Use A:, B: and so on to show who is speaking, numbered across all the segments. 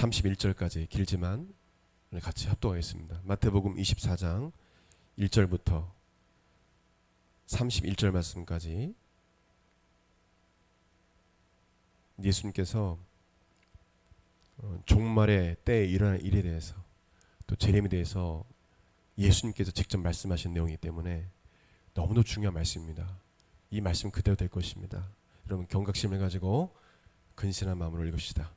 A: 31절까지 길지만 같이 합독하겠습니다. 마태복음 24장 1절부터 31절 말씀까지 예수님께서 종말의 때에 일어날 일에 대해서 또 재림에 대해서 예수님께서 직접 말씀하신 내용이기 때문에 너무도 중요한 말씀입니다. 이 말씀 그대로 될 것입니다. 여러분 경각심을 가지고 근신한 마음으로 읽읍시다.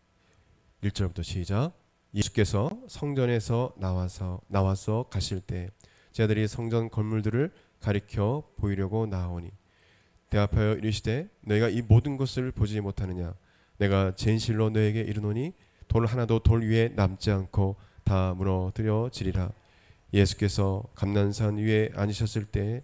A: 1절부터 시작. 예수께서 성전에서 나와서 가실 때 제자들이 성전 건물들을 가리켜 보이려고 나아오니 대답하여 이르시되 너희가 이 모든 것을 보지 못하느냐. 내가 진실로 너에게 이르노니 돌 하나도 돌 위에 남지 않고 다 무너뜨려지리라. 예수께서 감난산 위에 앉으셨을 때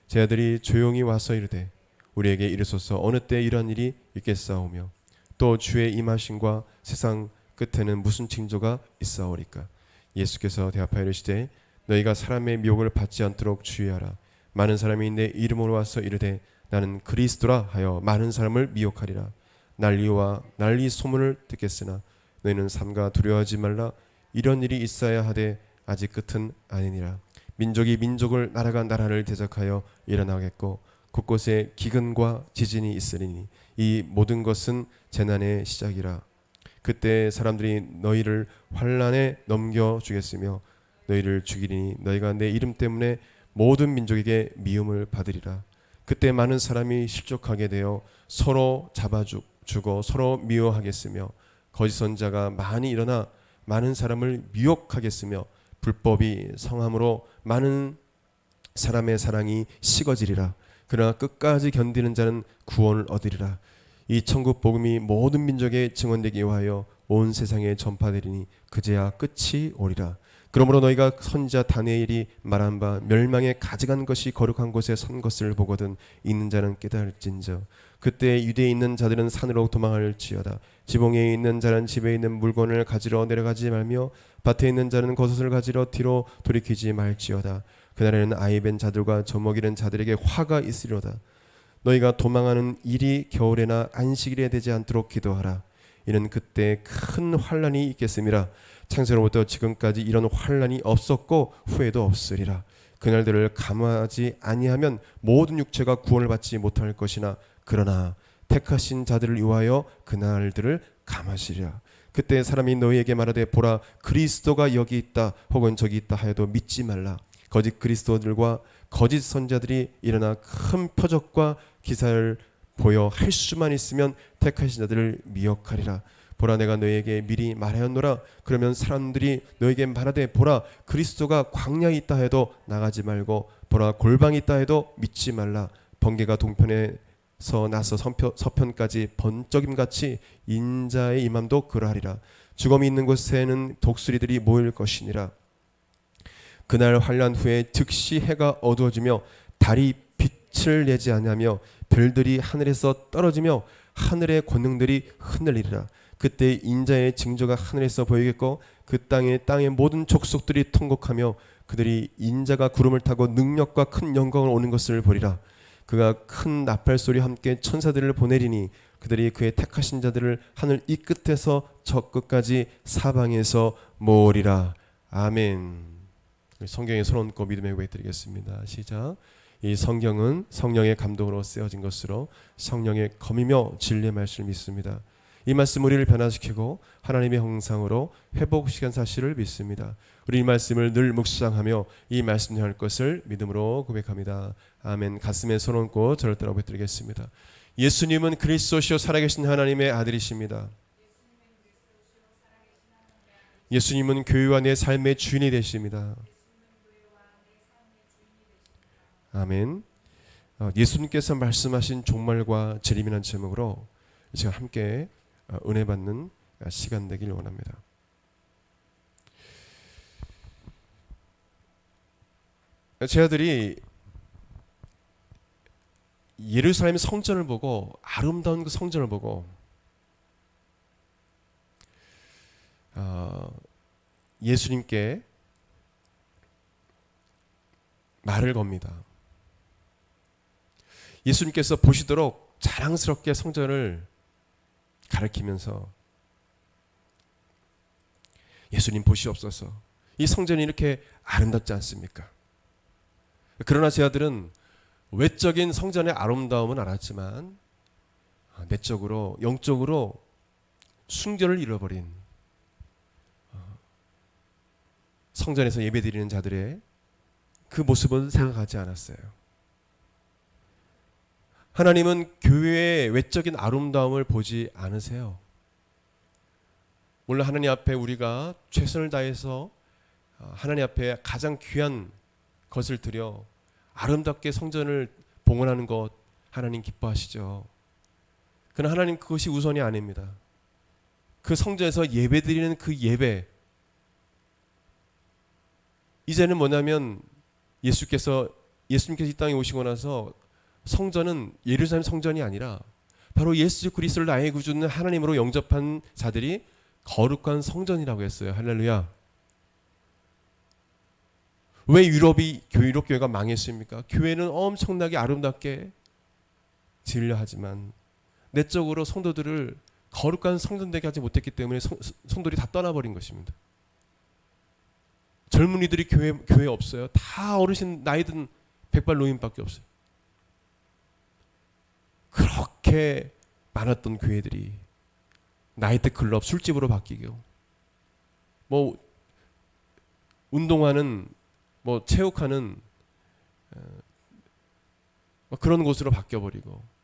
A: 제자들이 조용히 와서 이르되 우리에게 이르소서 어느 때 이런 일이 있겠사오며 또 주의 임하심과 세상 끝에는 무슨 징조가 있사오리까. 예수께서 대답하여 이르시되 너희가 사람의 미혹을 받지 않도록 주의하라. 많은 사람이 내 이름으로 와서 이르되 나는 그리스도라 하여 많은 사람을 미혹하리라. 난리와 난리 소문을 듣겠으나 너희는 삼가 두려워하지 말라. 이런 일이 있어야 하되 아직 끝은 아니니라. 민족이 민족을 나라가 나라를 대적하여 일어나겠고 곳곳에 기근과 지진이 있으리니 이 모든 것은 재난의 시작이라. 그때 사람들이 너희를 환난에 넘겨주겠으며 너희를 죽이리니 너희가 내 이름 때문에 모든 민족에게 미움을 받으리라. 그때 많은 사람이 실족하게 되어 서로 잡아주고 서로 미워하겠으며 거짓 선자가 많이 일어나 많은 사람을 미혹하겠으며 불법이 성함으로 많은 사람의 사랑이 식어지리라. 그러나 끝까지 견디는 자는 구원을 얻으리라. 이 천국 복음이 모든 민족에 증언되기 위하여 온 세상에 전파되리니 그제야 끝이 오리라. 그러므로 너희가 선지자 다니엘이 말한 바 멸망에 가져간 것이 거룩한 곳에 선 것을 보거든 있는 자는 깨달을진저. 그때 유대에 있는 자들은 산으로 도망할지어다. 지붕에 있는 자는 집에 있는 물건을 가지러 내려가지 말며 밭에 있는 자는 겉옷을 가지러 뒤로 돌이키지 말지어다. 그날에는 아이 벤 자들과 젖먹이는 자들에게 화가 있으리로다. 너희가 도망하는 일이 겨울에나 안식일에 되지 않도록 기도하라. 이는 그때 큰 환난이 있겠음이라. 창세로부터 지금까지 이런 환난이 없었고 후에도 없으리라. 그날들을 감하지 아니하면 모든 육체가 구원을 받지 못할 것이나 그러나 택하신 자들을 위하여 그날들을 감하시리라. 그때 사람이 너희에게 말하되 보라 그리스도가 여기 있다 혹은 저기 있다 하여도 믿지 말라. 거짓 그리스도들과 거짓 선자들이 일어나 큰 표적과 기사를 보여 할 수만 있으면 택하신 자들을 미혹하리라. 보라 내가 너희에게 미리 말하였노라. 그러면 사람들이 너희에게 말하되 보라 그리스도가 광야에 있다 해도 나가지 말고 보라 골방에 있다 해도 믿지 말라. 번개가 동편에서 나서 서편까지 번쩍임같이 인자의 임함도 그러하리라. 죽음이 있는 곳에는 독수리들이 모일 것이니라. 그날 환난 후에 즉시 해가 어두워지며 달이 빛을 내지 아니하며 별들이 하늘에서 떨어지며 하늘의 권능들이 흔들리리라. 그때 인자의 징조가 하늘에서 보이겠고 그 땅의 모든 족속들이 통곡하며 그들이 인자가 구름을 타고 능력과 큰 영광을 오는 것을 보리라. 그가 큰 나팔 소리와 함께 천사들을 보내리니 그들이 그의 택하신 자들을 하늘 이 끝에서 저 끝까지 사방에서 모으리라. 아멘. 성경의 손얹고 믿음의 고백드리겠습니다. 시작. 이 성경은 성령의 감동으로 쓰여진 것으로 성령의 검이며 진리의 말씀을 믿습니다. 이 말씀 우리를 변화시키고 하나님의 형상으로 회복시킨 사실을 믿습니다. 우리 이 말씀을 늘 묵상하며 이 말씀 할 것을 믿음으로 고백합니다. 아멘. 가슴에 손 얹고 저를 따라 고백드리겠습니다. 예수님은 그리스도시요 살아계신 하나님의 아들이십니다. 예수님은 교회와 내 삶의 주인이 되십니다. 아멘. 예수님께서 말씀하신 종말과 재림이라는 제목으로 제가 함께 은혜 받는 시간 되길 원합니다. 제자들이 예루살렘 성전을 보고 아름다운 그 성전을 보고 예수님께 말을 겁니다. 예수님께서 보시도록 자랑스럽게 성전을 가리키면서 예수님 보시옵소서. 이 성전이 이렇게 아름답지 않습니까? 그러나 제 아들은 외적인 성전의 아름다움은 알았지만 내적으로 영적으로 순결을 잃어버린 성전에서 예배드리는 자들의 그 모습은 생각하지 않았어요. 하나님은 교회의 외적인 아름다움을 보지 않으세요. 물론 하나님 앞에 우리가 최선을 다해서 하나님 앞에 가장 귀한 것을 드려 아름답게 성전을 봉헌하는 것 하나님 기뻐하시죠. 그러나 하나님 그것이 우선이 아닙니다. 그 성전에서 예배드리는 그 예배, 이제는 뭐냐면 예수님께서 이 땅에 오시고 나서 성전은 예루살렘 성전이 아니라 바로 예수 그리스도를 나의 구주는 하나님으로 영접한 자들이 거룩한 성전이라고 했어요. 할렐루야. 왜 유럽 교회가 망했습니까? 교회는 엄청나게 아름답게 지으려 하지만 내적으로 성도들을 거룩한 성전 되게 하지 못했기 때문에 성도들이 다 떠나버린 것입니다. 젊은이들이 교회에 없어요. 다 어르신 나이든 백발 노인밖에 없어요. 그렇게 많았던 교회들이 나이트 클럽, 술집으로 바뀌고, 뭐 운동하는, 뭐 체육하는 그런 곳으로 바뀌어버리고,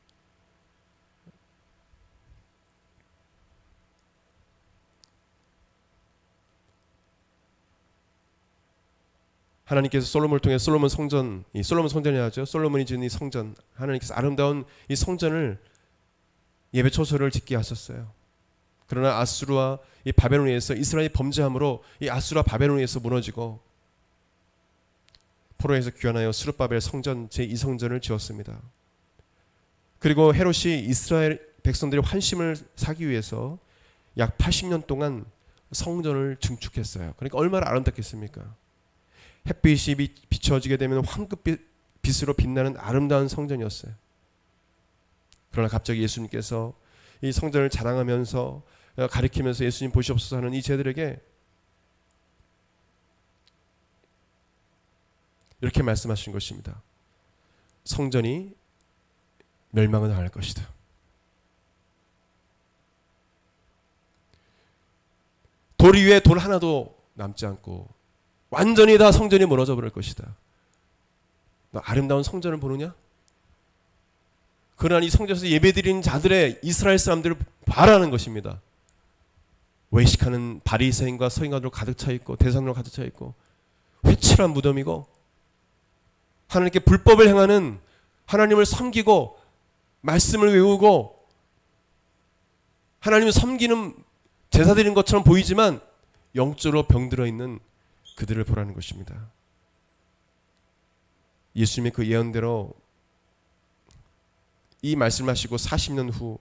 A: 하나님께서 솔로몬을 통해 솔로몬 성전이라죠. 솔로몬이 지은 이 성전, 하나님께서 아름다운 이 성전을 예배 초소를 짓게 하셨어요. 그러나 아수르와 이 바벨론에 의해서 이스라엘이 범죄함으로 이 아수르와 바벨론에 의해서 무너지고 포로에서 귀환하여 스룹바벨 성전 제2성전을 지었습니다. 그리고 헤롯이 이스라엘 백성들의 환심을 사기 위해서 약 80년 동안 성전을 증축했어요. 그러니까 얼마나 아름답겠습니까? 햇빛이 비춰지게 되면 황금빛으로 빛나는 아름다운 성전이었어요. 그러나 갑자기 예수님께서 이 성전을 자랑하면서 가리키면서 예수님 보시옵소서 하는 이 제들에게 이렇게 말씀하신 것입니다. 성전이 멸망을 당할 것이다. 돌 위에 돌 하나도 남지 않고 완전히 다 성전이 무너져 버릴 것이다. 너 아름다운 성전을 보느냐? 그러나 이 성전에서 예배드리는 자들의 이스라엘 사람들을 바라는 것입니다. 외식하는 바리새인과 서기관으로 가득 차 있고 대상으로 가득 차 있고 회칠한 무덤이고 하나님께 불법을 행하는, 하나님을 섬기고 말씀을 외우고 하나님을 섬기는 제사 드리는 것처럼 보이지만 영적으로 병들어 있는 그들을 보라는 것입니다. 예수님의 그 예언대로 이 말씀하시고 40년 후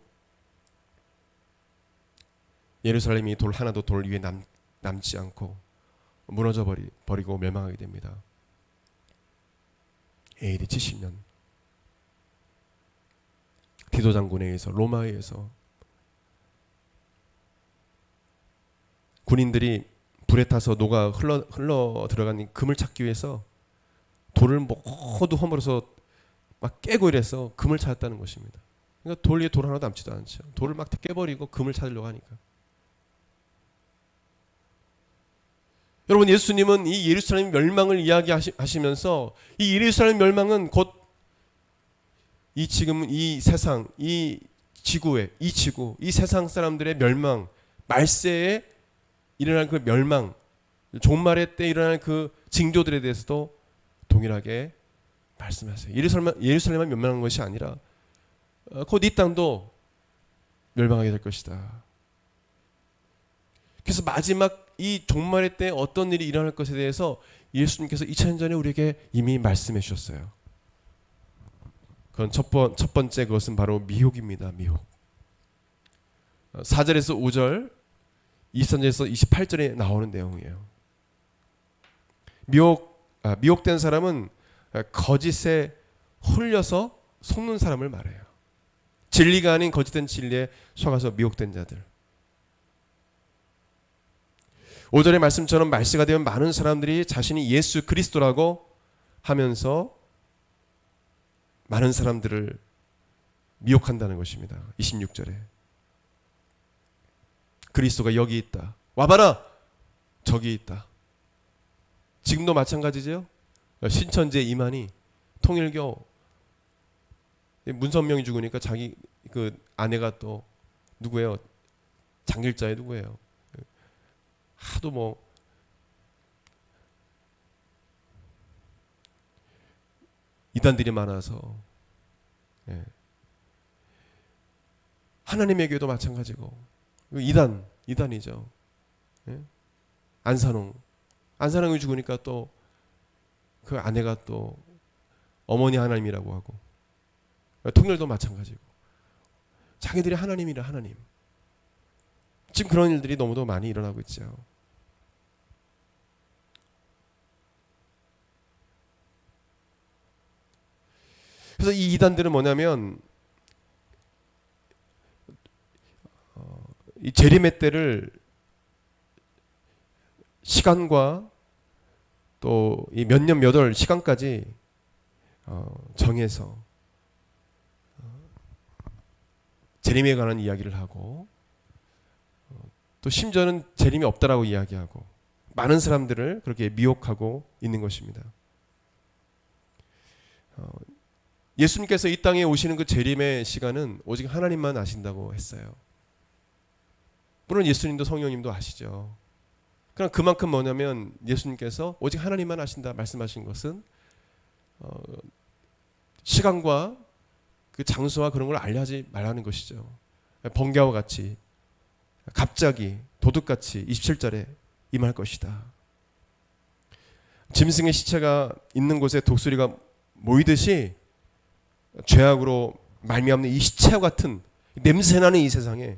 A: 예루살렘이 돌 하나도 돌 위에 남지 않고 무너져 버리고 멸망하게 됩니다. AD 70년 디도 장군에 의해서, 로마에 의해서 군인들이 불에 타서 녹아 흘러 들어간 금을 찾기 위해서 돌을 모두 허물어서 막 깨고 이래서 금을 찾았다는 것입니다. 그러니까 돌 위에 돌 하나 남지도 않죠. 돌을 막 깨버리고 금을 찾으려고 하니까. 여러분, 예수님은 이 예루살렘 멸망을 이야기하시면서 이 예루살렘 멸망은 곧 이 지금 이 세상, 이 지구의 이 지구, 이 세상 사람들의 멸망, 말세에 일어날 그 멸망, 종말의 때 일어날 그 징조들에 대해서도 동일하게 말씀하세요. 예루살렘만 멸망한 것이 아니라 곧 이 땅도 멸망하게 될 것이다. 그래서 마지막 이 종말의 때 어떤 일이 일어날 것에 대해서 예수님께서 2000년 전에 우리에게 이미 말씀해 주셨어요. 그건 첫 번째 그것은 바로 미혹입니다. 미혹. 4절에서 5절, 23절에서 28절에 나오는 내용이에요. 미혹된 사람은 거짓에 홀려서 속는 사람을 말해요. 진리가 아닌 거짓된 진리에 속아서 미혹된 자들. 5절의 말씀처럼 말세가 되면 많은 사람들이 자신이 예수 그리스도라고 하면서 많은 사람들을 미혹한다는 것입니다. 26절에 그리스도가 여기 있다. 와봐라. 저기 있다. 지금도 마찬가지죠. 신천지에 이만희, 통일교 문선명이 죽으니까 자기 그 아내가 또 누구예요? 장길자의 누구예요? 하도 뭐 이단들이 많아서 하나님의 교회도 마찬가지고 이단이죠. 안산홍이 죽으니까 또 그 아내가 또 어머니 하나님이라고 하고 통일도 마찬가지고 자기들이 하나님이라 하나님. 지금 그런 일들이 너무도 많이 일어나고 있죠. 그래서 이 이단들은 뭐냐면 이 재림의 때를 시간과 또 이 몇 년 몇 월 시간까지 정해서 재림에 관한 이야기를 하고 또 심지어는 재림이 없다라고 이야기하고 많은 사람들을 그렇게 미혹하고 있는 것입니다. 예수님께서 이 땅에 오시는 그 재림의 시간은 오직 하나님만 아신다고 했어요. 물론 예수님도 성령님도 아시죠. 그럼 그만큼 뭐냐면 예수님께서 오직 하나님만 아신다 말씀하신 것은 시간과 그 장소와 그런 걸 알려하지 말라는 것이죠. 번개와 같이 갑자기 도둑같이 27절에 임할 것이다. 짐승의 시체가 있는 곳에 독수리가 모이듯이 죄악으로 말미암는 이 시체와 같은 냄새나는 이 세상에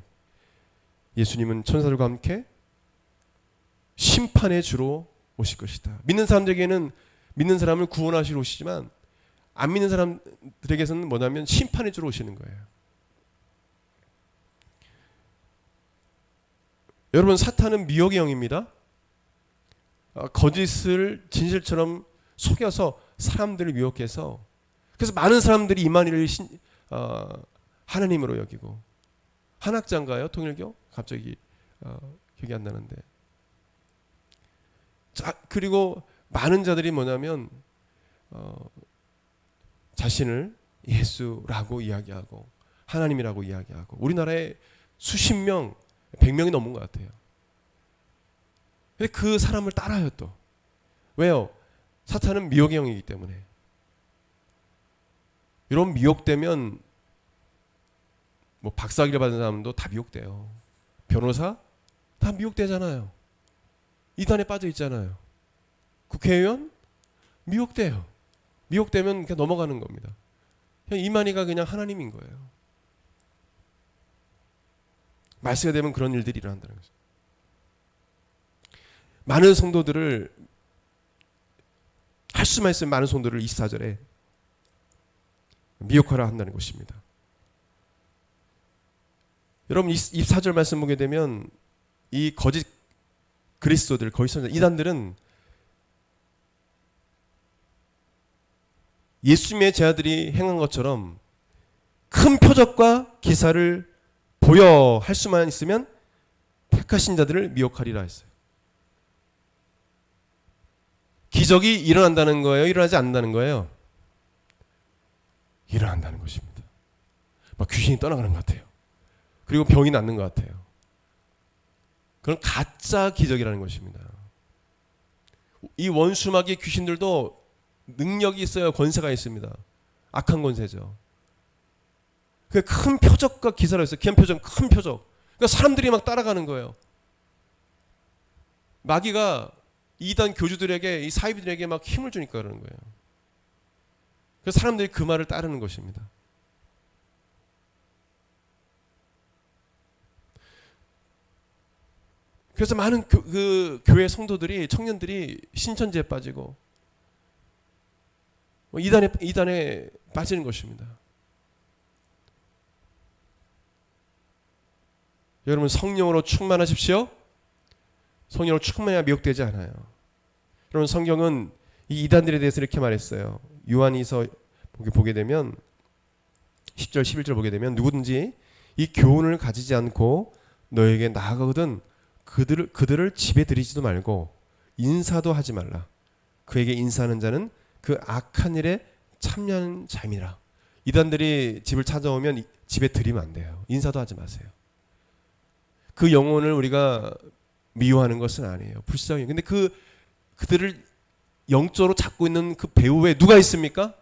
A: 예수님은 천사들과 함께 심판의 주로 오실 것이다. 믿는 사람들에게는 믿는 사람을 구원하시러 오시지만 안 믿는 사람들에게서는 뭐냐면 심판의 주로 오시는 거예요. 여러분, 사탄은 미혹의 영입니다. 거짓을 진실처럼 속여서 사람들을 미혹해서 그래서 많은 사람들이 이만희를 하나님으로 여기고 한학자인가요? 통일교? 갑자기 기억이 안 나는데. 자, 그리고 많은 자들이 뭐냐면 자신을 예수라고 이야기하고 하나님이라고 이야기하고 우리나라에 수십 명, 100명이 넘은 것 같아요. 근데 그 사람을 따라요 또. 왜요? 사탄은 미혹의 영이기 때문에. 이런 미혹되면 뭐 박사학위를 받은 사람도 다 미혹돼요. 변호사 다 미혹되잖아요. 이단에 빠져 있잖아요. 국회의원 미혹돼요. 미혹되면 그냥 넘어가는 겁니다. 그냥 이만희가 그냥 하나님인 거예요. 말세가 되면 그런 일들이 일어난다는 거죠. 많은 성도들을 할 수만 있으면 많은 성도들을 24절에 미혹하라 한다는 것입니다. 여러분 24절 말씀 보게 되면 이 거짓 그리스도들, 거짓 선지자, 이단들은 예수님의 제자들이 행한 것처럼 큰 표적과 기사를 보여 할 수만 있으면 택하신 자들을 미혹하리라 했어요. 기적이 일어난다는 거예요? 일어나지 않는다는 거예요? 일어난다는 것입니다. 막 귀신이 떠나가는 것 같아요. 그리고 병이 낫는 것 같아요. 그건 가짜 기적이라는 것입니다. 이 원수마귀의 귀신들도 능력이 있어요. 권세가 있습니다. 악한 권세죠. 그 큰 표적과 기사로 했어요. 귀한 표적, 큰 표적. 그러니까 사람들이 막 따라가는 거예요. 마귀가 이단 교주들에게, 이 사이비들에게 막 힘을 주니까 그러는 거예요. 그래서 사람들이 그 말을 따르는 것입니다. 그래서 많은 그 교회 성도들이, 청년들이 신천지에 빠지고 이단에 빠지는 것입니다. 여러분 성령으로 충만하십시오. 성령으로 충만해야 미혹되지 않아요. 여러분, 성경은 이 이단들에 대해서 이렇게 말했어요. 요한이서 보게 되면 10절 11절 보게 되면 누구든지 이 교훈을 가지지 않고 너에게 나아가거든 그들을 집에 들이지도 말고 인사도 하지 말라. 그에게 인사하는 자는 그 악한 일에 참여하는 자임이라. 이단들이 집을 찾아오면 집에 들이면 안 돼요. 인사도 하지 마세요. 그 영혼을 우리가 미워하는 것은 아니에요. 불쌍해요. 근데 그들을 영적으로 잡고 있는 그 배후에 누가 있습니까?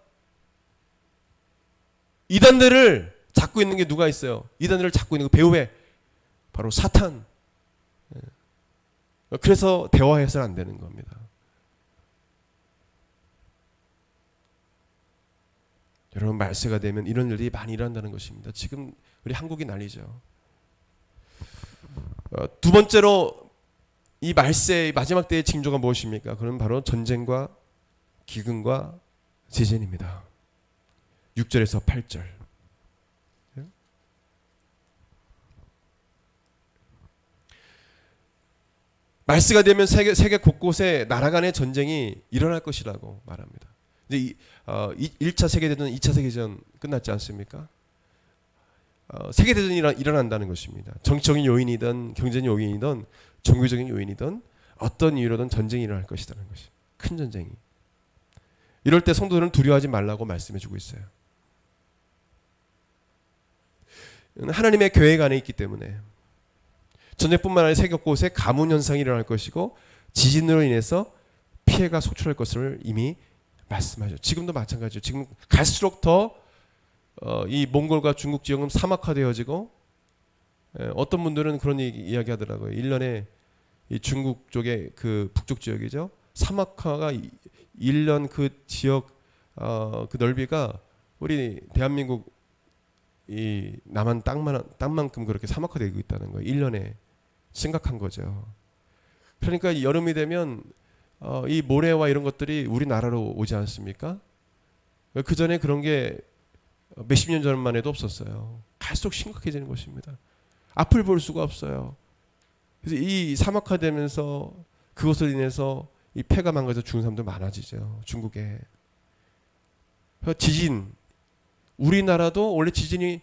A: 이단들을 잡고 있는 게 누가 있어요? 이단들을 잡고 있는 그 배후에 바로 사탄. 그래서 대화해서는 안 되는 겁니다. 여러분, 말세가 되면 이런 일들이 많이 일어난다는 것입니다. 지금 우리 한국이 난리죠. 두 번째로 이 말세 마지막 때의 징조가 무엇입니까? 그건 바로 전쟁과 기근과 지진입니다. 6절에서 8절. 말세가 되면 세계 곳곳에 나라 간의 전쟁이 일어날 것이라고 말합니다. 이제 1차 세계대전, 2차 세계대전 끝났지 않습니까? 세계대전이 일어난다는 것입니다. 정치적인 요인이든 경제적인 요인이든 종교적인 요인이든 어떤 이유로든 전쟁이 일어날 것이라는 것이, 큰 전쟁이. 이럴 때 성도들은 두려워하지 말라고 말씀해 주고 있어요. 하나님의 계획 안에 있기 때문에 전쟁뿐만 아니라 세계 곳에 가뭄 현상이 일어날 것이고 지진으로 인해서 피해가 속출할 것을 이미 말씀하죠. 지금도 마찬가지죠. 지금 갈수록 더 이 몽골과 중국 지역은 사막화되어지고, 어떤 분들은 그런 이야기 하더라고요. 1년에 이 중국 쪽의 그 북쪽 지역이죠. 사막화가 1년 그 지역 그 넓이가 우리 대한민국 이 남한 땅만큼 그렇게 사막화되고 있다는 거예요. 1년에. 심각한 거죠. 그러니까 여름이 되면 이 모래와 이런 것들이 우리나라로 오지 않습니까? 그 전에 그런 게 몇십 년 전만 해도 없었어요. 갈수록 심각해지는 것입니다. 앞을 볼 수가 없어요. 그래서 이 사막화되면서 그것으로 인해서 이 폐가 망가져 죽는 사람도 많아지죠. 중국에. 지진. 우리나라도 원래 지진이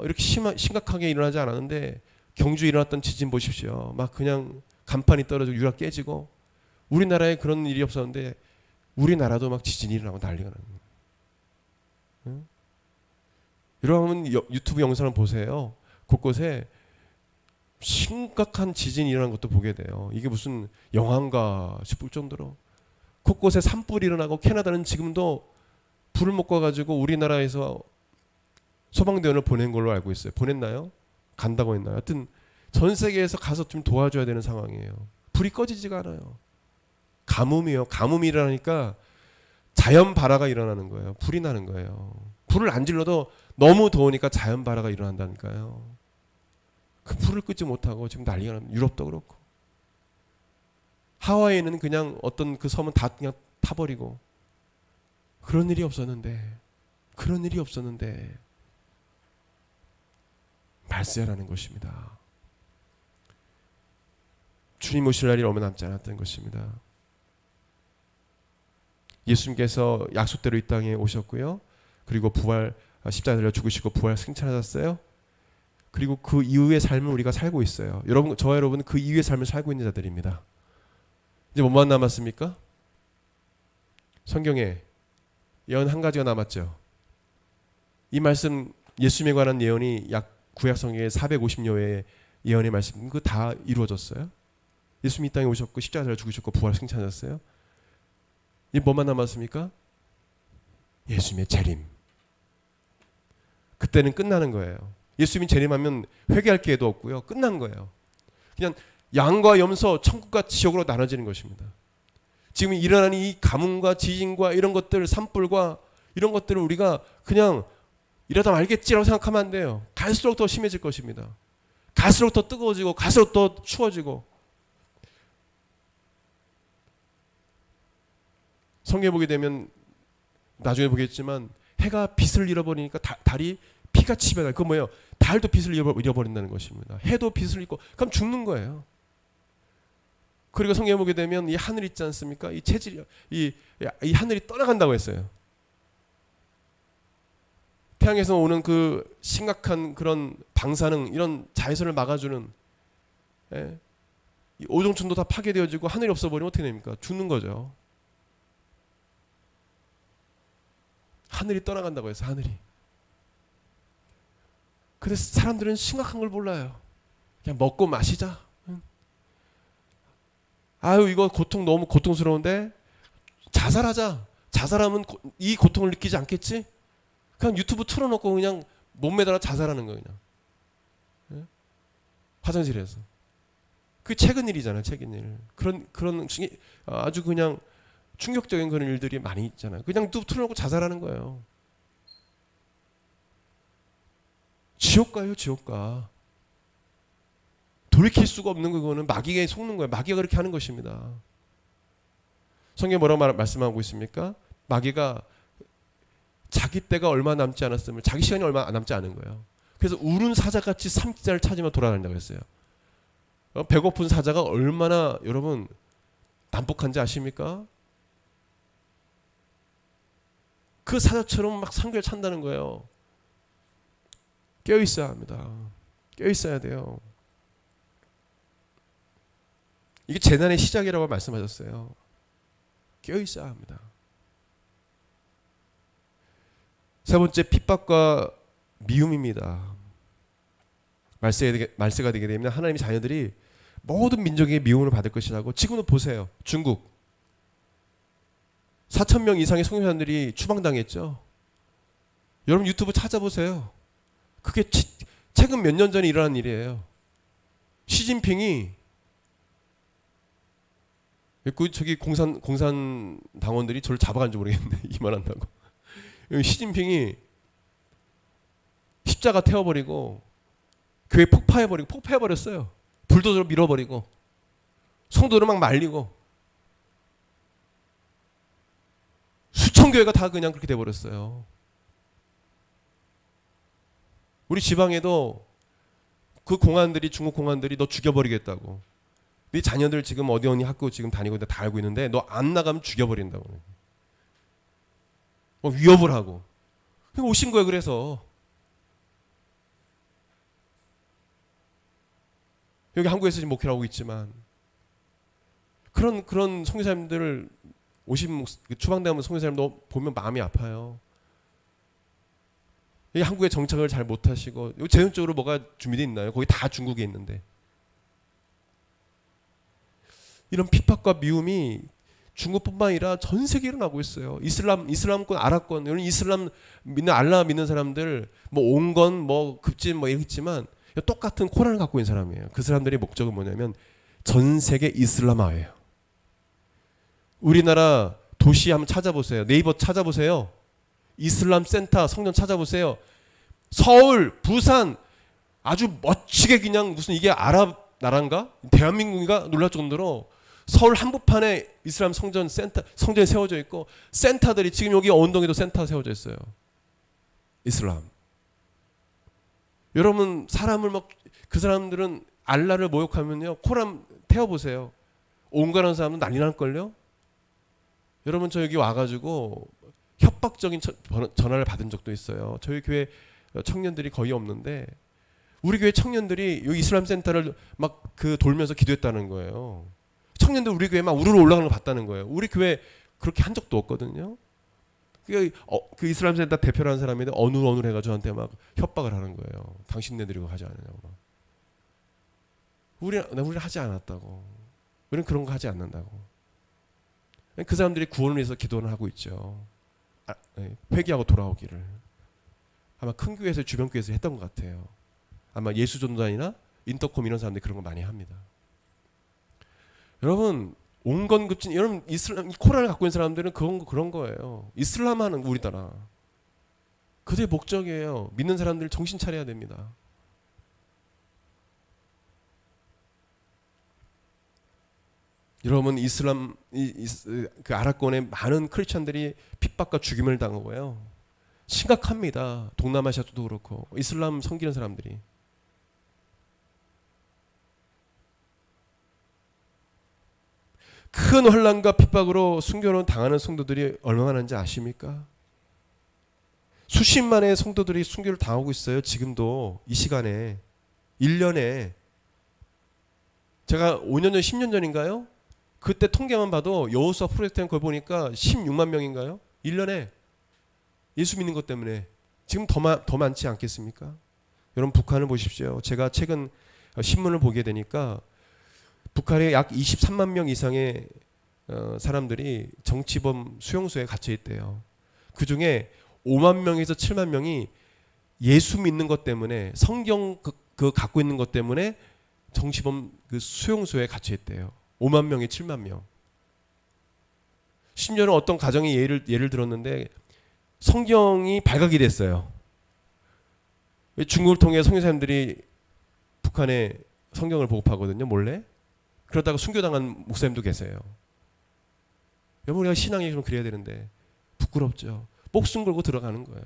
A: 이렇게 심각하게 일어나지 않았는데 경주에 일어났던 지진 보십시오. 막 그냥 간판이 떨어지고 유라 깨지고, 우리나라에 그런 일이 없었는데 우리나라도 막 지진이 일어나고 난리가 나는 거예요. 응? 여러분 유튜브 영상을 보세요. 곳곳에 심각한 지진이 일어나는 것도 보게 돼요. 이게 무슨 영화인가 싶을 정도로 곳곳에 산불이 일어나고, 캐나다는 지금도 불을 못 꺼가지고 우리나라에서 소방대원을 보낸 걸로 알고 있어요. 보냈나요? 간다고 했나요? 하여튼 전 세계에서 가서 좀 도와줘야 되는 상황이에요. 불이 꺼지지가 않아요. 가뭄이요. 가뭄이 일어나니까 자연 발화가 일어나는 거예요. 불이 나는 거예요. 불을 안 질러도 너무 더우니까 자연 발화가 일어난다니까요. 그 불을 끄지 못하고 지금 난리가 납니다. 유럽도 그렇고. 하와이는 그냥 어떤 그 섬은 다 그냥 타버리고, 그런 일이 없었는데 말세라는 것입니다. 주님 오실 날이 얼마 남지 않았던 것입니다. 예수님께서 약속대로 이 땅에 오셨고요. 그리고 부활, 십자가에 달려 죽으시고 부활 승천하셨어요. 그리고 그 이후의 삶을 우리가 살고 있어요. 여러분, 저와 여러분은 그 이후의 삶을 살고 있는 자들입니다. 이제 뭐만 남았습니까? 성경에 예언 한 가지가 남았죠. 이 말씀, 예수님에 관한 예언이 약 구약 성경에 450여의 예언의 말씀, 그거 다 이루어졌어요. 예수님이 이 땅에 오셨고 십자가에 달려 죽으셨고 부활 승천하셨어요. 이 뭐만 남았습니까? 예수님의 재림. 그때는 끝나는 거예요. 예수님이 재림하면 회개할 기회도 없고요. 끝난 거예요. 그냥 양과 염소, 천국과 지옥으로 나눠지는 것입니다. 지금 일어나는 이 가뭄과 지진과 이런 것들, 산불과 이런 것들을 우리가 그냥 이러다 말겠지라고 생각하면 안 돼요. 갈수록 더 심해질 것입니다. 갈수록 더 뜨거워지고 갈수록 더 추워지고. 성경에 보게 되면 나중에 보겠지만 해가 빛을 잃어버리니까 달이 피같이 변해요. 그건 뭐예요? 달도 빛을 잃어버린다는 것입니다. 해도 빛을 잃고 그럼 죽는 거예요. 그리고 성경에 보게 되면 이 하늘 있지 않습니까? 이 체질이 이 하늘이 떠나간다고 했어요. 태양에서 오는 그 심각한 그런 방사능 이런 자외선을 막아주는 이 오존층도 다 파괴되어지고 하늘이 없어버리면 어떻게 됩니까? 죽는 거죠. 하늘이 떠나간다고 해서 하늘이. 그래서 사람들은 심각한 걸 몰라요. 그냥 먹고 마시자. 아유 이거 고통 너무 고통스러운데 자살하자. 자살하면 이 고통을 느끼지 않겠지? 그냥 유튜브 틀어놓고 그냥 몸매달아 자살하는 거예요. 그냥. 화장실에서. 그게 최근 일이잖아요. 최근 일. 그런 아주 그냥 충격적인 그런 일들이 많이 있잖아요. 그냥 또 틀어놓고 자살하는 거예요. 지옥가요, 지옥가. 돌이킬 수가 없는 그거는 마귀에 속는 거예요. 마귀가 그렇게 하는 것입니다. 성경에 뭐라고 말씀하고 있습니까? 마귀가 자기 때가 얼마 남지 않았으면 자기 시간이 얼마 남지 않은 거예요. 그래서 울은 사자같이 삼키자를 찾으며 돌아다닌다고 했어요. 배고픈 사자가 얼마나 여러분 난폭한지 아십니까? 그 사자처럼 막 삼켜를 찬다는 거예요. 깨어있어야 합니다. 깨어있어야 돼요. 이게 재난의 시작이라고 말씀하셨어요. 깨어있어야 합니다. 세 번째, 핍박과 미움입니다. 말세가 되게 되면 하나님의 자녀들이 모든 민족에게 미움을 받을 것이라고. 지금도 보세요. 중국 4,000명 이상의 선교사들이 추방당했죠. 여러분 유튜브 찾아보세요. 그게 최근 몇 년 전에 일어난 일이에요. 시진핑이 저기 공산 당원들이 저를 잡아간지 모르겠는데 이 말한다고. 시진핑이 십자가 태워버리고 교회 폭파해버렸어요. 불도저로 밀어버리고 성도를 막 말리고 수천 교회가 다 그냥 그렇게 돼버렸어요. 우리 지방에도 그 공안들이, 중국 공안들이 너 죽여버리겠다고. 네 자녀들 지금 어디 학교 지금 다니고 다 알고 있는데 너 안 나가면 죽여버린다고. 위협을 하고. 오신 거예요. 그래서 여기 한국에서 지금 목회를 하고 있지만 그런 선교사님들을 오신 추방되면 선교사님도 보면 마음이 아파요. 여기 한국에 정착을 잘 못하시고 여기 재정적으로 뭐가 준비되어 있나요? 거기 다 중국에 있는데. 이런 핍박과 미움이 중국뿐만 아니라 전 세계에 일어나고 있어요. 이슬람권, 아랍권, 이런 이슬람 믿는 알라 믿는 사람들, 뭐 온건, 뭐 급진, 뭐 이랬지만 똑같은 코란을 갖고 있는 사람이에요. 그 사람들의 목적은 뭐냐면 전 세계 이슬람화예요. 우리나라 도시 한번 찾아보세요. 네이버 찾아보세요. 이슬람 센터 성전 찾아보세요. 서울, 부산 아주 멋지게 그냥 무슨 이게 아랍 나라인가? 대한민국인가? 놀랄 정도로 서울 한복판에 이슬람 성전이 세워져 있고 센터들이 지금 여기 언덕에도 센터 세워져 있어요. 이슬람. 여러분 사람을 막 그 사람들은 알라를 모욕하면요 코란 태워보세요. 온갖 사람은 난리 날걸요. 여러분 저 여기 와가지고 협박적인 전화를 받은 적도 있어요. 저희 교회 청년들이 거의 없는데 우리 교회 청년들이 이 이슬람 센터를 막 그 돌면서 기도했다는 거예요. 청년들 우리 교회 막 우르르 올라가는 거 봤다는 거예요. 우리 교회 그렇게 한 적도 없거든요. 그 이슬람 센터 대표라는 사람인데 어느 해가 저한테 막 협박을 하는 거예요. 당신네들이 그거 하지 않느냐고. 우리는 하지 않았다고. 우리는 그런 거 하지 않는다고. 그 사람들이 구원을 위해서 기도를 하고 있죠. 회개하고 돌아오기를. 아마 큰 교회에서 주변 교회에서 했던 것 같아요. 아마 예수전도단이나 인터콤 이런 사람들이 그런 거 많이 합니다. 여러분 온건급진 여러분 이슬람 코란을 갖고 있는 사람들은 그런 거예요. 이슬람하는 우리나라. 그들의 목적이에요. 믿는 사람들 정신 차려야 됩니다. 여러분 이슬람 그 아랍권의 많은 크리스천들이 핍박과 죽임을 당하고요. 심각합니다. 동남아시아도 그렇고 이슬람 섬기는 사람들이. 큰 환난과 핍박으로 순교를 당하는 성도들이 얼마나 많은지 아십니까? 수십만의 성도들이 순교를 당하고 있어요. 지금도 이 시간에 1년에 제가 5년 전 10년 전인가요? 그때 통계만 봐도 여호수아 프로젝트 걸 보니까 16만 명인가요? 1년에 예수 믿는 것 때문에 지금 더 많지 않겠습니까? 여러분 북한을 보십시오. 제가 최근 신문을 보게 되니까 북한에 약 23만 명 이상의 사람들이 정치범 수용소에 갇혀 있대요. 그 중에 5만 명에서 7만 명이 예수 믿는 것 때문에 성경 그 갖고 있는 것 때문에 정치범 그 수용소에 갇혀 있대요. 5만 명에 7만 명. 심지어는 어떤 가정이 예를 들었는데 성경이 발각이 됐어요. 중국을 통해 선교사님들이 북한에 성경을 보급하거든요. 몰래. 그러다가 순교당한 목사님도 계세요. 여러분 우리가 신앙이 좀 그래야 되는데 부끄럽죠. 목숨 걸고 들어가는 거예요.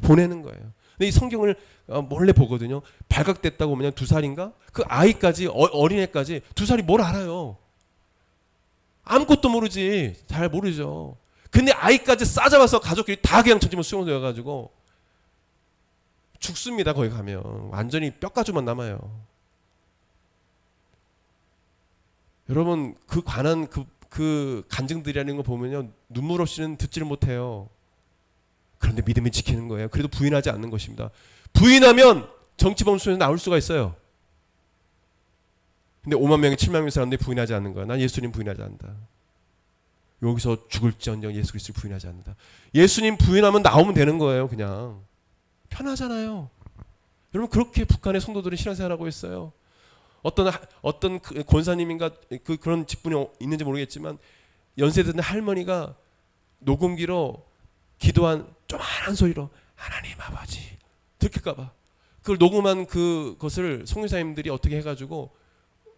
A: 보내는 거예요. 근데 이 성경을 몰래 보거든요. 발각됐다고 그냥 2살인가? 그 아이까지 어린애까지 2살이 뭘 알아요. 아무것도 모르지. 잘 모르죠. 근데 아이까지 싸잡아서 가족끼리 다 그냥 전지문 수용되어가지고 죽습니다. 거기 가면 완전히 뼈가죽만 남아요. 여러분 그 관한 그 간증들이라는 거 보면요 눈물 없이는 듣지를 못해요. 그런데 믿음이 지키는 거예요. 그래도 부인하지 않는 것입니다. 부인하면 정치범 수에서 나올 수가 있어요. 근데 5만 명이 7만 명의 사람들이 부인하지 않는 거야. 난 예수님 부인하지 않는다. 여기서 죽을지언정 예수 그리스도를 부인하지 않는다. 예수님 부인하면 나오면 되는 거예요. 그냥 편하잖아요. 여러분 그렇게 북한의 성도들은 신앙생활하고 있어요. 어떤 권사님인가 그런 직분이 있는지 모르겠지만 연세 든 할머니가 녹음기로 기도한 조만한 소리로 하나님 아버지 들킬까봐 그걸 녹음한 그것을 선교사님들이 어떻게 해가지고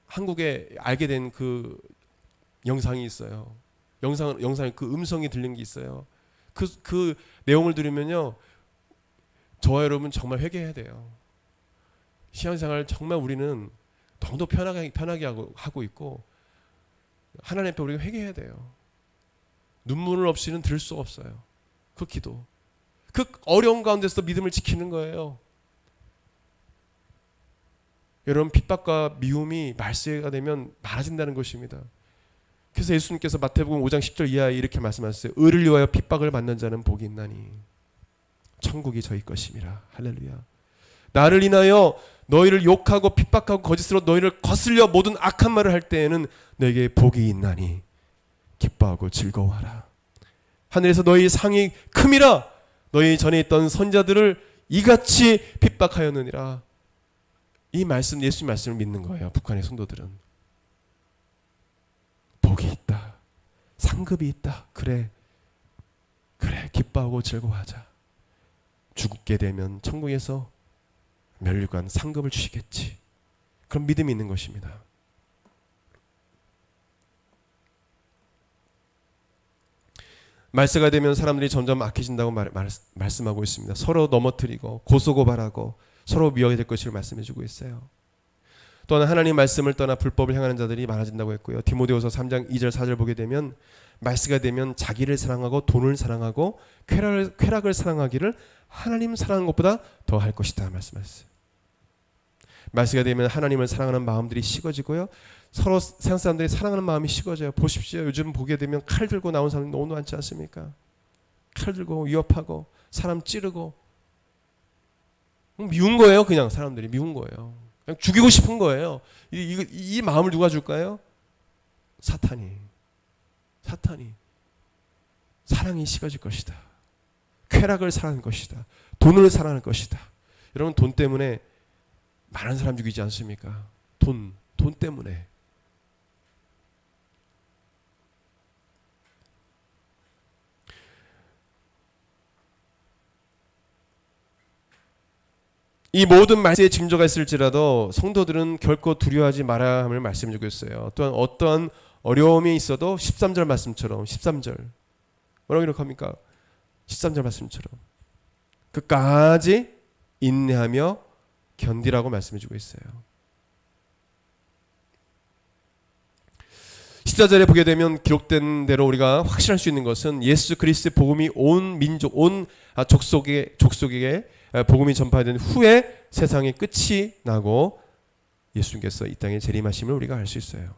A: 한국에 알게 된 그 영상이 있어요. 영상에 그 음성이 들린 게 있어요. 그 내용을 들으면요 저와 여러분 정말 회개해야 돼요. 신앙생활 정말 우리는 너무 편하게 하고 있고 하나님 앞에 우리가 회개해야 돼요. 눈물 없이는 들을 수가 없어요. 그 기도. 그 어려운 가운데서 믿음을 지키는 거예요. 여러분 핍박과 미움이 말세가 되면 많아진다는 것입니다. 그래서 예수님께서 마태복음 5장 10절 이하에 이렇게 말씀하셨어요. 의를 위하여 핍박을 받는 자는 복이 있나니 천국이 저희 것임이라. 할렐루야. 나를 인하여 너희를 욕하고 핍박하고 거짓으로 너희를 거슬려 모든 악한 말을 할 때에는 너에게 복이 있나니 기뻐하고 즐거워하라. 하늘에서 너희 상이 큼이라. 너희 전에 있던 선자들을 이같이 핍박하였느니라. 이 말씀 예수님 말씀을 믿는 거예요. 북한의 성도들은. 복이 있다. 상급이 있다. 그래 기뻐하고 즐거워하자. 죽게 되면 천국에서 멸류관 상급을 주시겠지. 그런 믿음이 있는 것입니다. 말세가 되면 사람들이 점점 악해진다고 말씀하고 있습니다. 서로 넘어뜨리고 고소고발하고 서로 미워야 될 것을 말씀해주고 있어요. 또한 하나님 말씀을 떠나 불법을 행하는 자들이 많아진다고 했고요. 디모데후서 3장 2절 4절 보게 되면 말세가 되면 자기를 사랑하고 돈을 사랑하고 쾌락을 사랑하기를 하나님 사랑하는 것보다 더 할 것이다 말씀하셨어요. 말세가 되면 하나님을 사랑하는 마음들이 식어지고요. 서로 세상 사람들이 사랑하는 마음이 식어져요. 보십시오. 요즘 보게 되면 칼 들고 나온 사람이 너무 많지 않습니까? 칼 들고 위협하고 사람 찌르고 미운 거예요. 그냥 사람들이 미운 거예요. 그냥 죽이고 싶은 거예요. 이 마음을 누가 줄까요? 사탄이 사랑이 식어질 것이다. 쾌락을 사랑할 것이다. 돈을 사랑할 것이다. 여러분 돈 때문에 많은 사람 죽이지 않습니까? 돈 때문에. 이 모든 말세의 징조가 있을지라도 성도들은 결코 두려워하지 말아야 함을 말씀해주고 있어요. 또한 어떠한 어려움이 있어도 13절 말씀처럼 13절 뭐라고 기록합니까? 13절 말씀처럼 끝까지 인내하며 견디라고 말씀해주고 있어요. 14절에 보게 되면 기록된 대로 우리가 확신할 수 있는 것은 예수 그리스도의 복음이 온 민족, 온 족속에게 복음이 전파된 후에 세상의 끝이 나고 예수님께서 이 땅에 재림하심을 우리가 알 수 있어요.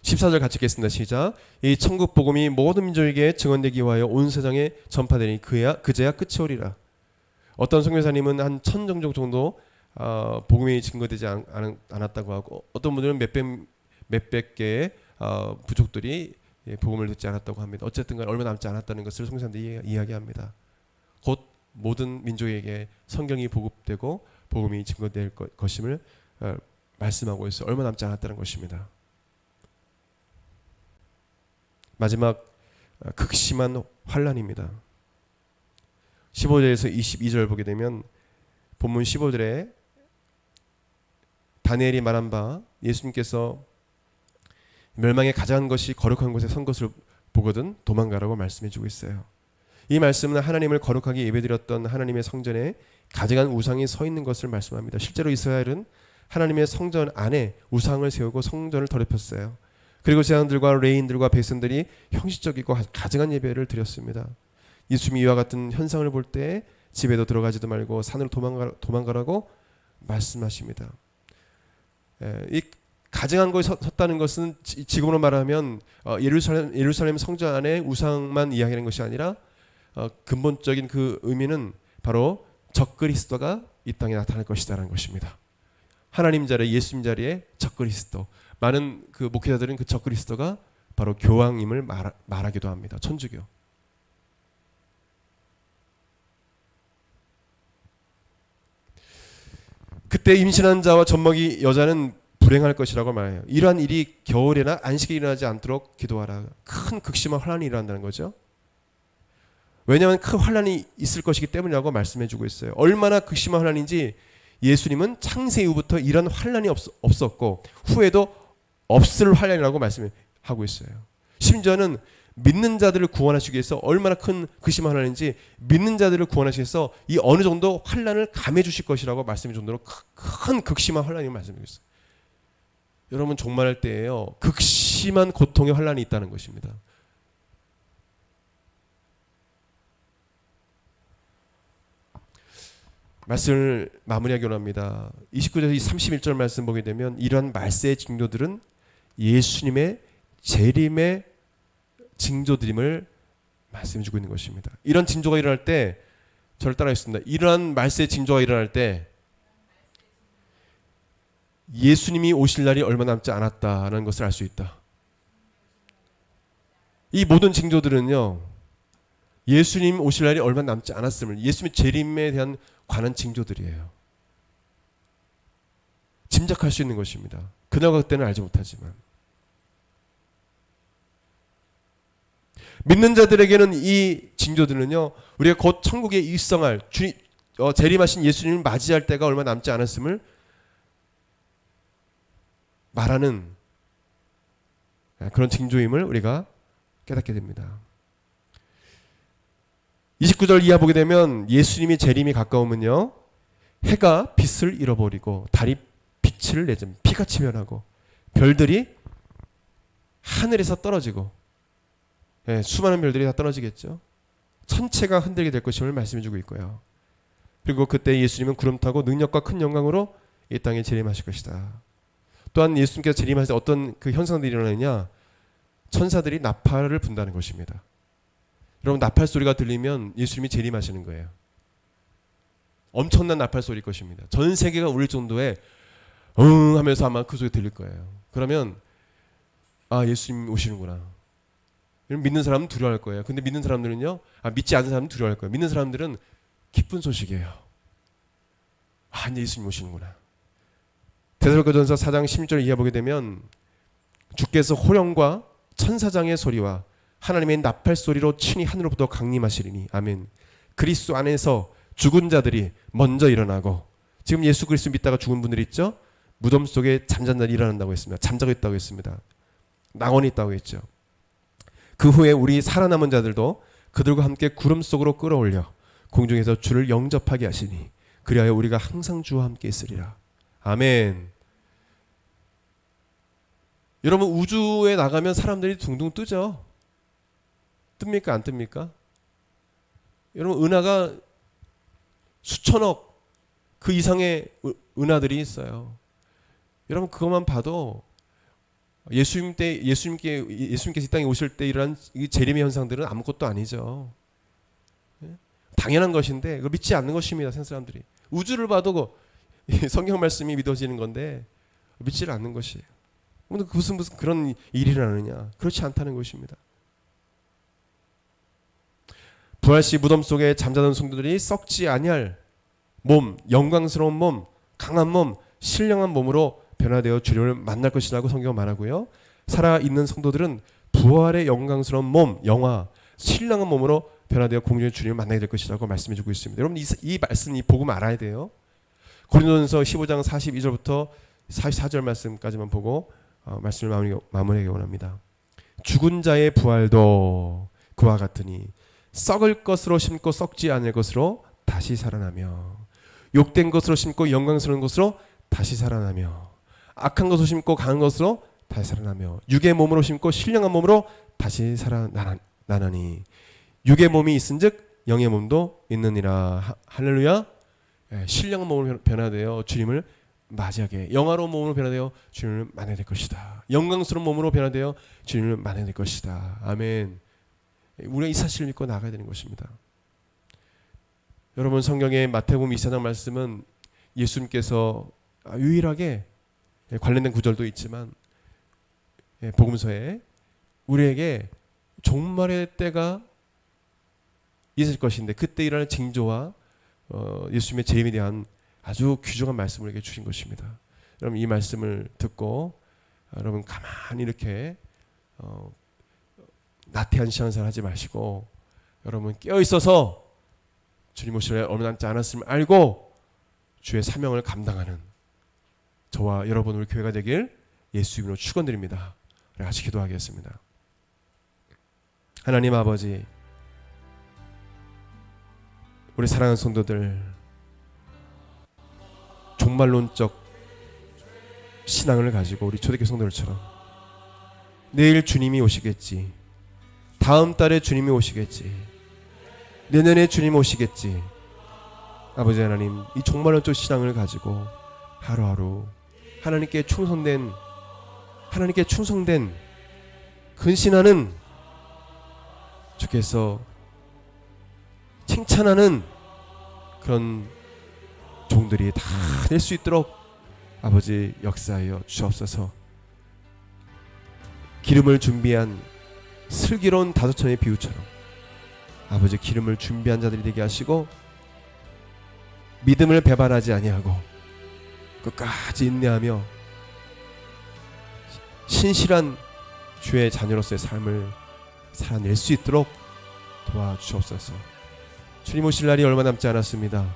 A: (14절) 같이 읽겠습니다. 시작. 이 천국 복음이 모든 민족에게 증언되기 위하여 온 세상에 전파되니 그제야 끝이 오리라. 어떤 선교사님은 한 1000종 정도 복음이 증거되지 않았다고 하고, 어떤 분들은 몇백 개의 부족들이 복음을 듣지 않았다고 합니다. 어쨌든 간에 얼마 남지 않았다는 것을 선교사님들이 이야기합니다. 곧 모든 민족에게 성경이 보급되고 복음이 증거될 것임을 말씀하고 있어요. 얼마 남지 않았다는 것입니다. 마지막 극심한 환란입니다. 15절에서 22절 보게 되면 본문 15절에 다니엘이 말한 바 예수님께서 멸망에 가장 것이 거룩한 곳에 선 것을 보거든 도망가라고 말씀해 주고 있어요. 이 말씀은 하나님을 거룩하게 예배드렸던 하나님의 성전에 가증한 우상이 서 있는 것을 말씀합니다. 실제로 이스라엘은 하나님의 성전 안에 우상을 세우고 성전을 더럽혔어요. 그리고 제사장들과 레위인들과 백성들이 형식적이고 가증한 예배를 드렸습니다. 예수님이 이와 같은 현상을 볼 때 집에도 들어가지도 말고 산으로 도망가라고 말씀하십니다. 이 가증한 거에 섰다는 것은 지금으로 말하면 예루살렘 성전 안에 우상만 이야기하는 것이 아니라 근본적인 그 의미는 바로 적그리스도가 이 땅에 나타날 것이다라는 것입니다. 하나님 자리에, 예수님 자리에 적그리스도. 많은 그 목회자들은 그 적그리스도가 바로 교황임을 말하기도 합니다. 천주교. 그때 임신한 자와 젖먹이 여자는 불행할 것이라고 말해요. 이러한 일이 겨울에나 안식에 일어나지 않도록 기도하라. 큰 극심한 환란이 일어난다는 거죠. 왜냐하면 큰 환란이 있을 것이기 때문이라고 말씀해 주고 있어요. 얼마나 극심한 환란인지 예수님은 창세 이후부터 이런 환란이 없었고 후에도 없을 환란이라고 말씀하고 있어요. 심지어는 믿는 자들을 구원하시기 위해서 얼마나 큰 극심한 환란인지 믿는 자들을 구원하시기 위해서 이 어느 정도 환란을 감해 주실 것이라고 말씀해 준 정도로 큰 극심한 환란이 말씀해 주셨어요. 여러분 종말할 때에요. 극심한 고통의 환란이 있다는 것입니다. 말씀을 마무리하기 원합니다. 29절에서 31절 말씀 보게 되면 이러한 말세의 징조들은 예수님의 재림의 징조들임을 말씀해주고 있는 것입니다. 이런 징조가 일어날 때 저를 따라하겠습니다. 이러한 말세의 징조가 일어날 때 예수님이 오실 날이 얼마 남지 않았다는 것을 알 수 있다. 이 모든 징조들은요, 예수님 오실 날이 얼마 남지 않았음을, 예수님의 재림에 대한 관한 징조들이에요. 짐작할 수 있는 것입니다. 그날과 그때는 알지 못하지만 믿는 자들에게는 이 징조들은요, 우리가 곧 천국에 입성할 재림하신 예수님을 맞이할 때가 얼마 남지 않았음을 말하는 그런 징조임을 우리가 깨닫게 됩니다. 29절 이하 보게 되면 예수님이 재림이 가까우면요, 해가 빛을 잃어버리고 달이 빛을 내지 피같이 변하고 별들이 하늘에서 떨어지고, 수많은 별들이 다 떨어지겠죠. 천체가 흔들게 될 것임을 말씀해주고 있고요. 그리고 그때 예수님은 구름 타고 능력과 큰 영광으로 이 땅에 재림하실 것이다. 또한 예수님께서 재림하실 때 어떤 그 현상들이 일어나느냐, 천사들이 나팔을 분다는 것입니다. 여러분 나팔 소리가 들리면 예수님이 재림하시는 거예요. 엄청난 나팔 소리일 것입니다. 전 세계가 울릴 정도의 응 하면서 아마 그 소리 들릴 거예요. 그러면 아, 예수님 오시는구나. 믿는 사람은 두려워할 거예요. 근데 믿는 사람들은요, 믿지 않는 사람은 두려워할 거예요. 믿는 사람들은 기쁜 소식이에요. 아, 이제 예수님 오시는구나. 데살로니가전서 4장 16절 이하 보게 되면 주께서 호령과 천사장의 소리와 하나님의 나팔 소리로 친히 하늘로부터 강림하시리니 아멘. 그리스도 안에서 죽은 자들이 먼저 일어나고, 지금 예수 그리스도 믿다가 죽은 분들이 있죠. 무덤 속에 잠잔 자들이 일어난다고 했습니다. 잠자고 있다고 했습니다. 낙원이 있다고 했죠. 그 후에 우리 살아남은 자들도 그들과 함께 구름 속으로 끌어올려 공중에서 주를 영접하게 하시니 그리하여 우리가 항상 주와 함께 있으리라. 아멘. 여러분, 우주에 나가면 사람들이 둥둥 뜨죠. 뜹니까 안 뜹니까? 여러분, 은하가 수천억 그 이상의 은하들이 있어요. 여러분, 그것만 봐도 예수님께서 이 땅에 오실 때 일어난 이 재림의 현상들은 아무것도 아니죠. 당연한 것인데 그걸 믿지 않는 것입니다. 세상 사람들이 우주를 봐도 성경 말씀이 믿어지는 건데 믿지 않는 것이에요. 무슨 그런 일이 일어나느냐? 그렇지 않다는 것입니다. 부활시 무덤 속에 잠자던 성도들이 썩지 아니할 몸, 영광스러운 몸, 강한 몸, 신령한 몸으로 변화되어 주님을 만날 것이라고 성경은 말하고요. 살아있는 성도들은 부활의 영광스러운 몸, 영화, 신령한 몸으로 변화되어 공중의 주님을 만나게 될 것이라고 말씀해주고 있습니다. 여러분, 이 말씀, 이 복음 알아야 돼요. 고린도전서 15장 42절부터 44절 말씀까지만 보고 말씀을 마무리하기 원합니다. 죽은 자의 부활도 그와 같으니 썩을 것으로 심고 썩지 않을 것으로 다시 살아나며, 욕된 것으로 심고 영광스러운 것으로 다시 살아나며, 악한 것으로 심고 강한 것으로 다시 살아나며, 육의 몸으로 심고 신령한 몸으로 다시 살아나니 육의 몸이 있은즉 영의 몸도 있느니라. 할렐루야. 신령한 몸으로 변화되어 주님을 맞이하게, 영화로운 몸으로 변화되어 주님을 만나게 될 것이다. 영광스러운 몸으로 변화되어 주님을 만나게 될 것이다. 아멘. 우리가 이 사실을 믿고 나가야 되는 것입니다. 여러분, 성경의 마태복음 24장 말씀은 예수님께서 유일하게 관련된 구절도 있지만 복음서에 우리에게 종말의 때가 있을 것인데 그때 일어나는 징조와 예수님의 재림에 대한 아주 귀중한 말씀을 우리에게 주신 것입니다. 여러분, 이 말씀을 듣고 여러분 가만히 이렇게 나태한 신앙생활 하지 마시고 여러분 깨어 있어서 주님 오실 날이 얼마 남지 않았음을 알고 주의 사명을 감당하는 저와 여러분, 우리 교회가 되길 예수 이름으로 축원드립니다. 우리 같이 기도하겠습니다. 하나님 아버지, 우리 사랑하는 성도들 종말론적 신앙을 가지고 우리 초대교회 성도들처럼 내일 주님이 오시겠지, 다음 달에 주님이 오시겠지, 내년에 주님 오시겠지. 아버지 하나님, 이 종말론적 신앙을 가지고 하루하루 하나님께 충성된 근신하는, 주께서 칭찬하는 그런 종들이 다 될 수 있도록 아버지 역사하여 주옵소서. 기름을 준비한 슬기로운 다소천의 비유처럼 아버지 기름을 준비한 자들이 되게 하시고 믿음을 배반하지 아니하고 끝까지 인내하며 신실한 주의 자녀로서의 삶을 살아낼 수 있도록 도와주옵소서. 주님 오실 날이 얼마 남지 않았습니다.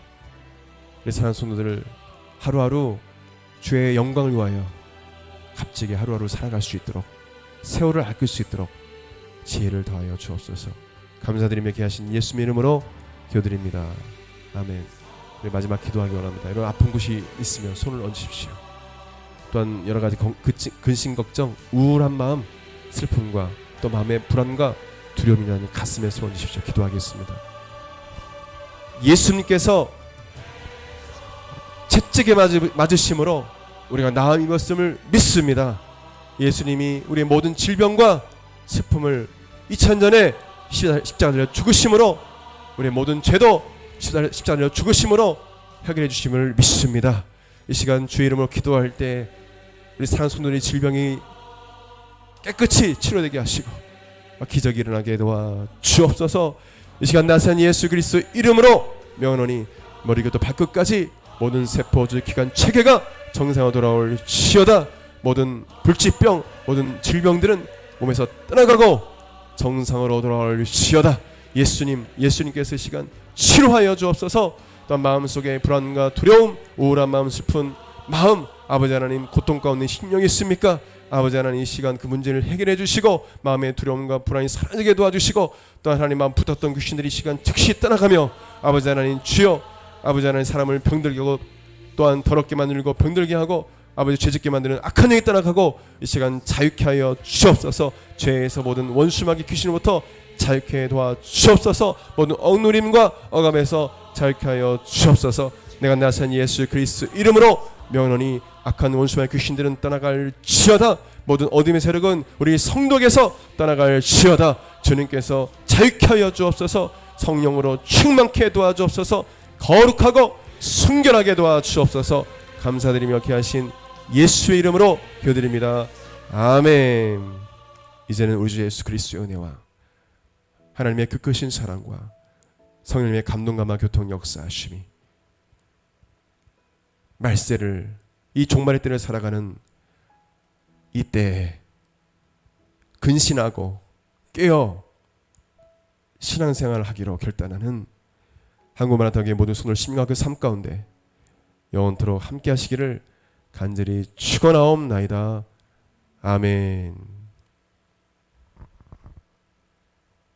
A: 우리 사랑하는 성도들을 하루하루 주의 영광을 위하여 값지게 하루하루 살아갈 수 있도록, 세월을 아낄 수 있도록 지혜를 더하여 주옵소서. 감사드리며 귀하신 예수님의 이름으로 기도드립니다. 아멘. 우리 마지막 기도하기 원합니다. 이런 아픈 곳이 있으면 손을 얹으십시오. 또한 여러 가지 근심 걱정, 우울한 마음, 슬픔과 또 마음의 불안과 두려움이 나는 가슴에 손 얹으십시오. 기도하겠습니다. 예수님께서 채찍에 맞으심으로 우리가 나음 입었음을 믿습니다. 예수님이 우리의 모든 질병과 슬픔을 2000년에 십자가를 죽으심으로 우리의 모든 죄도 십자가를 죽으심으로 해결해 주심을 믿습니다. 이 시간 주의 이름으로 기도할 때 우리 사랑하는 성도들의 질병이 깨끗이 치료되게 하시고 기적이 일어나게 도와 주옵소서. 이 시간 나사렛 예수 그리스도 이름으로 명하노니 머리부터 발끝까지 모든 세포, 기관, 체계가 정상으로 돌아올 시어다. 모든 불치병, 모든 질병들은 몸에서 떠나가고 정상으로 돌아올 시어다. 예수님께서 이 시간 치료하여 주옵소서. 또한 마음속에 불안과 두려움, 우울한 마음, 슬픈 마음, 아버지 하나님 고통 가운데 심령이 있습니까? 아버지 하나님 이 시간 그 문제를 해결해 주시고 마음의 두려움과 불안이 사라지게 도와주시고 또 하나님 마음 붙었던 귀신들이 이 시간 즉시 떠나가며 아버지 하나님 주여 아버지 하나님 사람을 병들게 하고 또한 더럽게 만들고 병들게 하고 아버지 죄짓게 만드는 악한 영이 떠나가고 이 시간 자유케 하여 주옵소서. 죄에서 모든 원수마귀 귀신으로부터 자유케 도와 주옵소서. 모든 억누림과 억압에서 자유케 하여 주옵소서. 내가 나산 예수 그리스도 이름으로 명하노니 악한 원수마귀 귀신들은 떠나갈지어다. 모든 어둠의 세력은 우리 성도에게서 떠나갈지어다. 주님께서 자유케 하여 주옵소서. 성령으로 충만케 도와주옵소서. 거룩하고 순결하게 도와주옵소서. 감사드리며 귀하신 예수의 이름으로 기도드립니다. 아멘. 이제는 우리 주 예수 그리스도의 은혜와 하나님의 그 크신 사랑과 성령님의 감동감화 교통 역사하심이 말세를 이 종말의 때를 살아가는 이때에 근신하고 깨어 신앙생활을 하기로 결단하는 한국마라탕의 모든 손을 심과 그 삶 가운데 영원토록 함께 하시기를 간절히 축원하옵나이다. 아멘.